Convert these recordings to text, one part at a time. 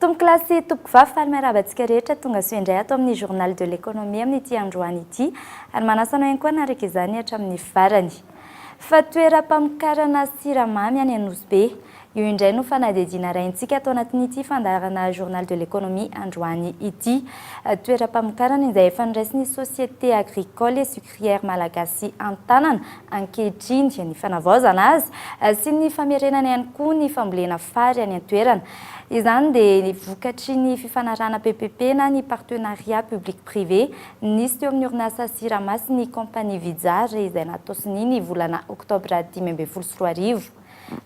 Tombo-klasy tombo-vavy falmerabantsika rehetra tonga soindray ato amin'ny journal de l'économie amin'ity androany ity ary manasana ihany koa naraka izany hatramin'ny farany. Fa toeram-pamokarana siramamy any Anosy io indray no fanadihadiana raintsika ato anatin'ity fandarana journal de l'économie androany ity. Toeram-pamokarana izay efa niraisin'ny société agricole et sucrière malagasy antanana ankehitriny ny fanavaozana azy sy ny famerenana ihany koa ny fambolena fary any an-toerana. Izany dia vokatry ny fifanarahana PPP na ny partenariat public-privé nisy teo amin'ny orinasa Sirama sy ny compagnie Vizara izay natosiny ny volana oktobra 2024.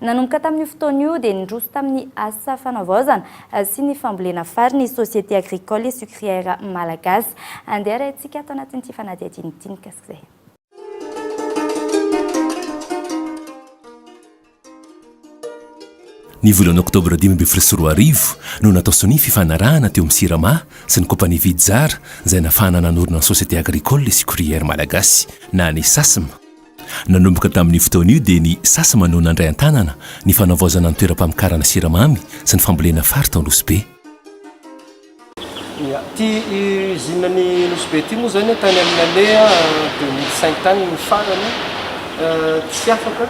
Nanomboka tamin'ny fotoana io dia nindroso tamin'ny asa fanavaozana sy ny fambolena fary ny société agricole et sucrière malagasy. Andeha raintsika ato anatin'ity fanadihadiana ity nikasik'izay. Ny volana oktobra 2024 no natosony fifanarahana teo amin'ny Sirama sy ny compagnie Vizara izay nafahana nanorina ny société agricole et sucrière malagasy na ny SASM. Nanomboka tamin'ny fotoana io dia ny SASM no nandray an-tanana ny fanavaozana ny toeram-pamokarana siramamy sy ny fambolena fary tao Anosy. Ty usine ny Anosy ty moa zany tany amin'ny année 2005 tany ny farany tsy afaka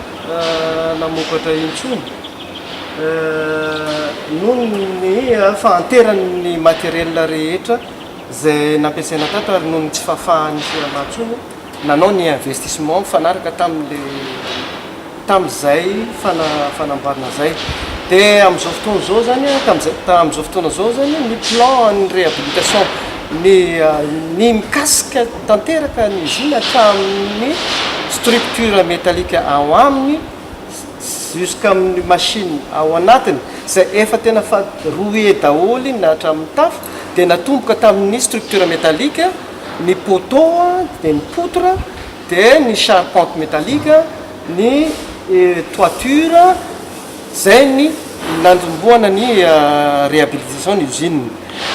namokatra intsony noho ny fanteran'ny matériel rehetra zay nampiasaina tato ary noho ny tsy fahafahan'ny firamatsony nanao ny investissement mifanaraka tam'izay fanamboarana zay. Dia amin'izao fotoana zao zany tam'izao fotoana zao zany ny plan ny réhabilitation ny mikasika tanteraka ny usine hatramin'ny structure métallique ao aminy jusqu'amin'ny machine ao anatiny zay efa tena roue daholy na hatramin'ny tafo dia natomboka tamin'ny structure métallique ny poteau dia ny poutre dia ny charpente métallique ny toiture zay ny nandomboana ny réhabilitation ny usine.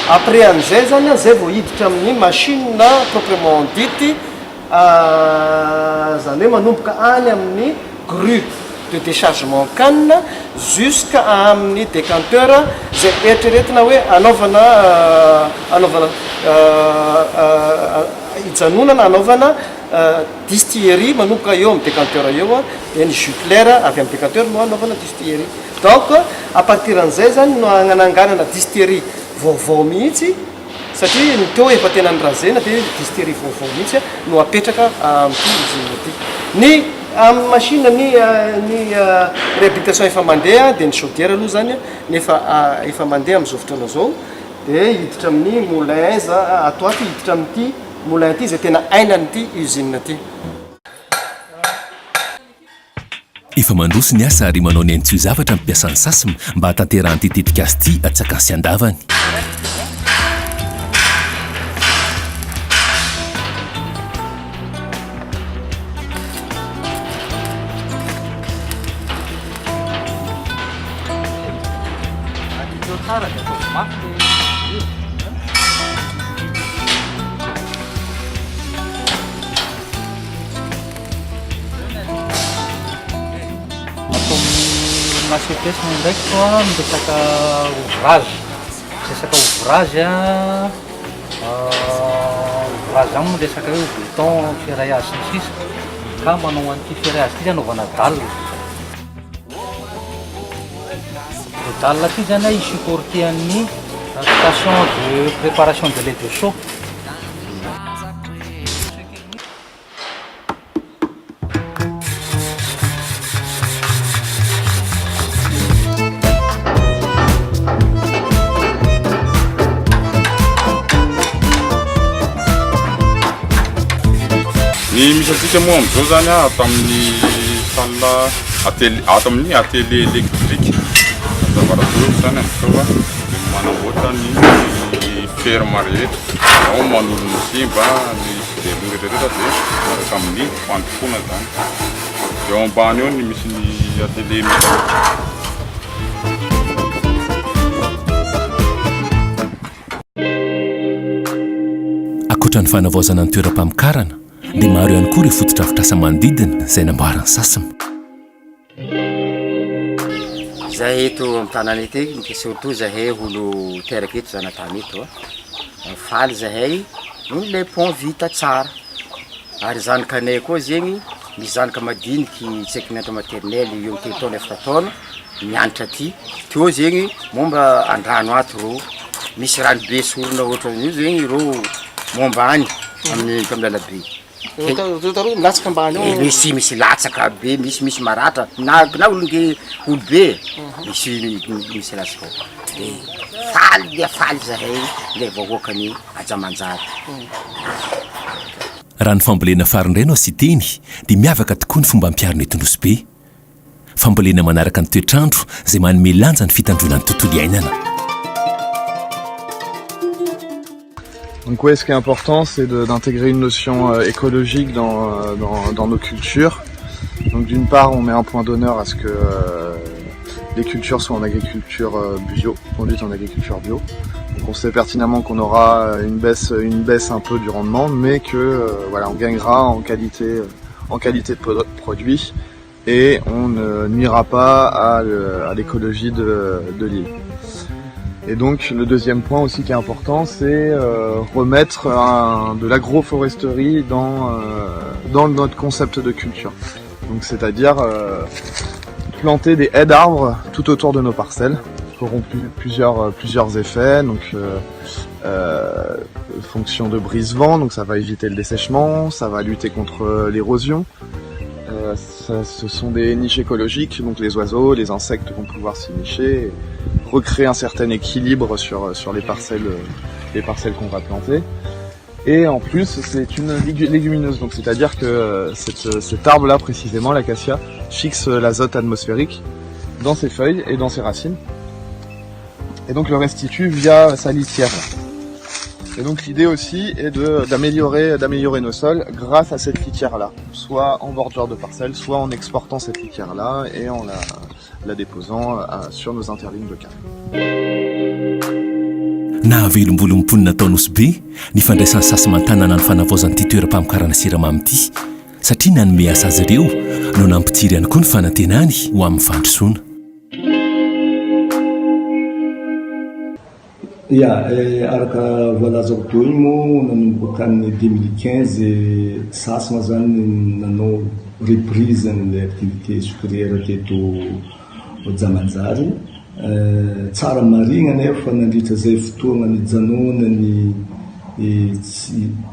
Après an'izay zany zay vao hiditra amin'ny machine proprement dite zany hoe manomboka any amin'ny grue de déchargement canne jusqu'à amin'ny décanteur zay eritreretina hoe anaovana ijanonana anaovana distillerie manomboka eo amin'ny décanteur eo dia ny jus clair avy amin'ny décanteur no anaovana distillerie. Donc à partir an'izay zany no ananganana distillerie vaovao mihitsy satria ny teo efa tena nrazena dia distillerie vaovao mihitsy no apetraka amin'ity usine ity. Ny amin'ny machine ny réhabilitation efa mandeha dia ny chaudière aloha zany nefa efa mandeha amin'izao fotoana zao dia hiditra amin'ny moulin ato aty hiditra amin'ity moulin ity zay tena ainan'ity usine ity. Efa mandroso ny asa ary manao ny aintsio zavatra mampiasan'ny SASM mba hatanterahany tetika azy ity atsakasy andavany. Massepesina ndraiky koa miresaka ouvrage. Resaka ouvrage ouvrage zany miresaka hoe béton ferraillage sy ny sisa ka manao an'ity ferraillage ity anaovana dalle. Le dalle ity zany isupportean'ny station de préparation de lait de chaud. Ny misy antsika moa amin'izao zany ato amin'ny salle ato amin'ny atelier électrique laboratoire zany amin'izao dia manamboatra ny ferma rehetra ao manolo ny simba ny velona rehetrarehetra dia miaraka amin'ny fandokoana zany. Dia ao ambany eo ny misy ny atelier métallique. Akoatra ny fanavaozana ny toeram-pamokarana dia maro ihany koa ireo fototra afitrasa manodidina izay namboaran'ny SASM. zahay eto amin'ny tanàna ety surtout zahay olo teraka eto zanatany eto faly zahay noho le pont vita tsara ary zanakanay koa zegny misy zanaka madiniky tsy haiko mianatra maternelle eo amin'ny taona efatra taona mianatra aty teo zegny momba andrano ato ro misy rano be sorona ohatran'io zegny ro momba any amin'ny lalabe latsaka ambany ao misy latsaka be misy maratra na olonge olobe misy latsaka faly zahay le vahoakany ajamanjary raha ny fambolena farindray no sy teny dia miavaka tokoa ny fomba ampiarina etondroso be fambolena manaraka ny toetrandro izay manome lanja ny fitandrona ny tontolo iainana. Donc ouais, ce qui est important, c'est d'intégrer une notion écologique dans nos cultures. Donc d'une part, on met un point d'honneur à ce que les cultures soient en agriculture bio, conduites en agriculture bio. Donc on sait pertinemment qu'on aura une baisse un peu du rendement, mais que voilà, on gagnera en qualité de produit et on ne nuira pas à l'écologie de l'île. Et donc le deuxième point aussi qui est important, c'est remettre de l'agroforesterie dans notre concept de culture. Donc c'est-à-dire planter des haies d'arbres tout autour de nos parcelles, qui auront plusieurs effets. Donc fonction de brise-vent, donc ça va éviter le dessèchement, ça va lutter contre l'érosion. Ce sont des niches écologiques, donc les oiseaux, les insectes vont pouvoir s'y nicher, et recréer un certain équilibre sur les parcelles qu'on va planter. Et en plus, c'est une légumineuse, donc c'est-à-dire que cet arbre-là précisément, l'acacia, fixe l'azote atmosphérique dans ses feuilles et dans ses racines, et donc le restitue via sa litière. Et donc l'idée aussi est d'améliorer nos sols grâce à cette litière-là, soit en bordure de parcelles, soit en exportant cette litière-là et en la déposant sur nos interlignes locales. Nahavelom-bolom-ponina ataon'osy be ny fandraisan'ny sasy-mantanana ny fanavaozan'ity toeram-pamokarana siramamy ity satria nanome asa azy ireo no nampitiry ihany koa ny fanantenany ho amin'ny fandrosoana. Araka voalazako teo igny moa nanomboka amin'ny 2015 sasana zany nanao reprise an'ilay activité sucrière teto Jamanjary. Tsara marina nefa nandritra zay fotoana nijanona ny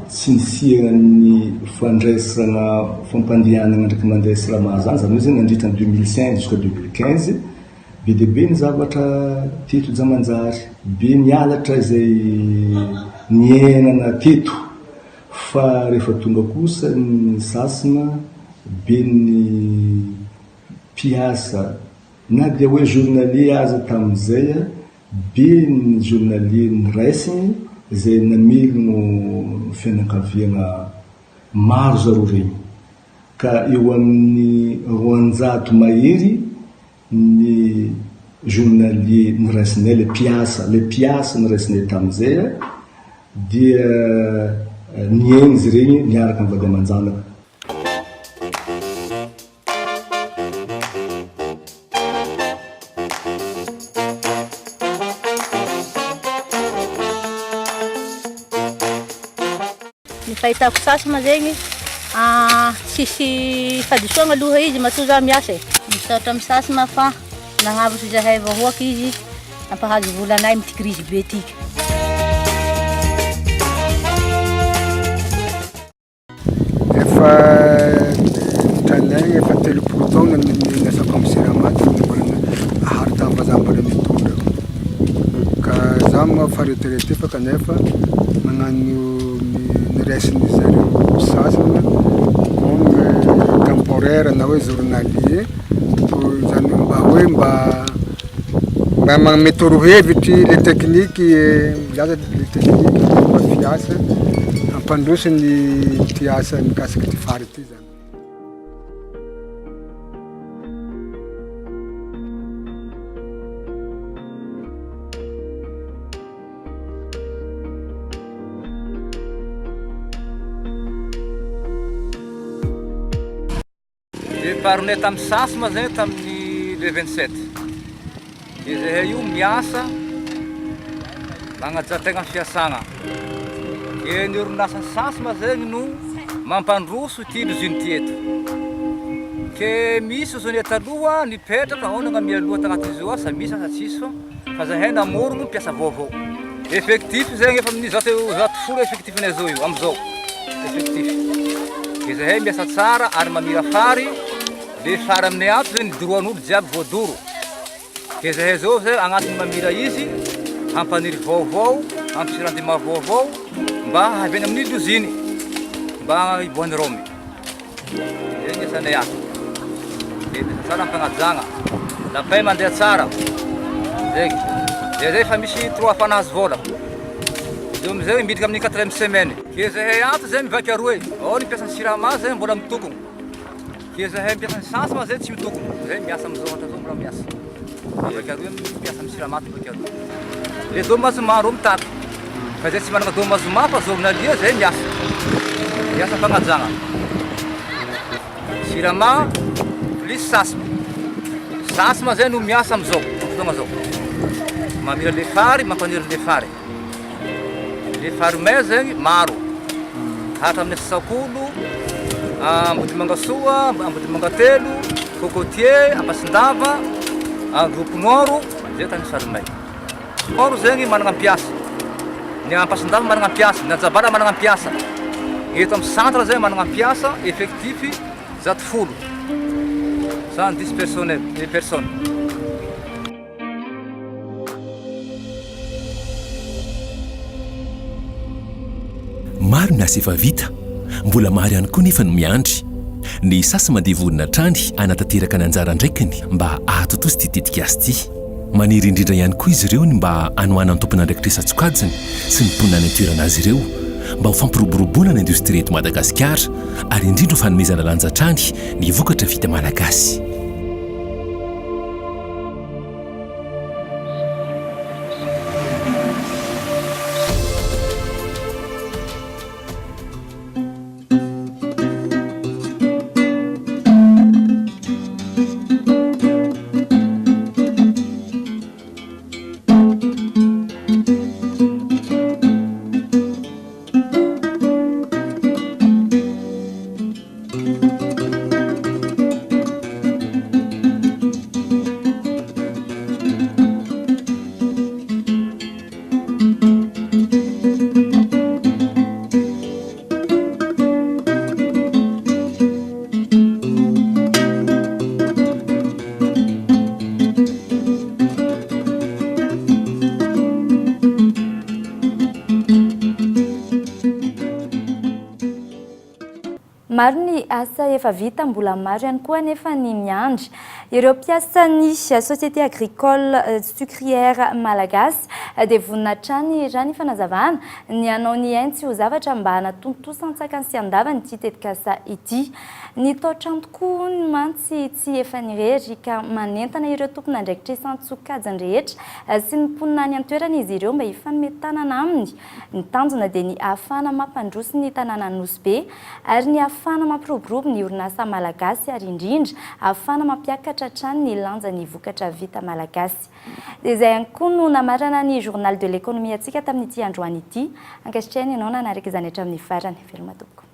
tsinisiana ny fandraisana fampandehanana ndraiky mandeha siramamy zany hoe zany nandritra 2005 jusqu'à 2015 be dia be ny zavatra teto Jamanjary, be mialatra izay niainana teto, fa rehefa tonga kosa ny sasana be ny mpiasa na dia hoe journalier aza tamin'izay be ny journalier niraisiny izay namelogno fianakaviana maro zareo regny ka eo amin'ny 200 mahery ny journalier niraisinay le piasa niraisinay tamin'izay dia niaigny izy regny niaraka amin'ny vady aman-janaka. Ny fahitako sasana zegny tsisy fahadisoana aloha izy matoa za miasa misaotra amin'ny sasana fa nagnavotry zahay vahoaka izy ampahazo volanay amin'ny crise be tiky. Efa tranay efa 30 taona niasako amin'ny siramamy nambolana aharitavazambara mitondra ka za fa retraité fa kanefa magnano niraisin'ny zareo sasana comme temporaire na hoe journalier zany mba hoe mba magnome torohevitry le tekniky milaza le tekniky mba fiasa ampandroso ny ty asa mikasiky ty fary ty zany. Paronay tamin'ny sasy ma zay tamin'ny le 27 Ke zahay io miasa magnajategna fiasagna. Ke ny orinasa sasma zegny no mampandroso ity loziny ty eto. Ke misy ozony taloha nipetraka onagna mialoha tagnaty izy asa misy asa tsisy fa zahay namorogno mpiasa vaovao. Effectif zegny efa amin'ny zato folo effectifnay zao io amizao. Effectif. Ke zahay miasa tsara ary mamira fary. Le fary aminay ato zegny doroan'olo jiaby voadoro. Ke zahay zao zay agnatin'ny mamira izy hampaniry vaovao, hampisirandima vaovao mba hahaveny amin'ny loziny mba hiboahany Rome. Zegny asanay ato. Dia tsara ampagnajagna. Lapay mandeha tsara. Zegny. Dia zay fa misy 3 fanazy vola. Dia amizay midika amin'ny 4e semaine. Ke zahay ato zay mivaky aroe. Ao ny mpiasan'ny siramamy zay mbola mitokogno. Ke zahay mpiasan'ny sasma zay tsy mitokogno. Zay miasa amizao hatrazao mbola miasa. Mivaky aroe mpiasa amin'ny siramamy mivaky aroe. Le domazoma ro mitata. Fa zay tsy manana domazoma fa journalie zay miasa. Miasa fagnajagna. Siramamy plus sasma. Sasma zay no miasa amizao. Fotoagna zao. Mamira le fary, mampaniry le fary. Le fary may zegny maro. Hatra amin'ny Sasakolo, Ambodimangasoa, Ambodimangatelo, Cocotier, Ampasindava, Groupe Nord, zay tany fary may. Nord zegny managna ampiasa. Ny Ampasindava managna ampiasa, ny Anjabala managna ampiasa. Eto amin'ny centre zay managna ampiasa, effectif 100. 110 personnes. Maro ny asa efa vita, mbola maro ihany koa nefa no miandry. Ny sasy mandeha vonona trany anatanteraka ny anjara ndraikiny mba ahatotozy ity tetika azy ity. Maniry indrindra ihany koa izy ireo ny mba hanohana ny tompon'andraikitresan-tsokajiny sy ny mponina ny toerana azy ireo mba ho fampiroboroboana ny indostria eto Madagasikara ary indrindra ho fanomezana lanjatrany ny vokatra vita malagasy. Maro ny asa efa vita, mbola maro ihany koa nefa ny miandry. Ireo mpiasan'ny Société Agricole Sucrière Malagasy dia vonina hatrany raha ny fanazavana ny hanao ny aintsy ho zavatra mba hanatontosan-tsakany sy andavany ity tetikasa ity. Ny tao-trano tokoa ny mantsy tsy efa nirery ka manentana ireo tompon'andraikitresan-tsokajiny rehetra sy ny mponina any an-toerana izy ireo mba hifanome tanana aminy. Ny tanjona dia ny ahafahana mampandroso ny tanàna Nosy be ary ny ahafahana mampiroborobo ny orinasa malagasy ary indrindra ahafahana mampiakatra hatrany ny lanjan'ny vokatra vita malagasy. Dia izay ihany koa no namarana ny Journal de l'économie antsika tamin'ity androany ity. Ankasitrahany ianao nanaraka izany hatramin'ny farany. Veloma tompoko.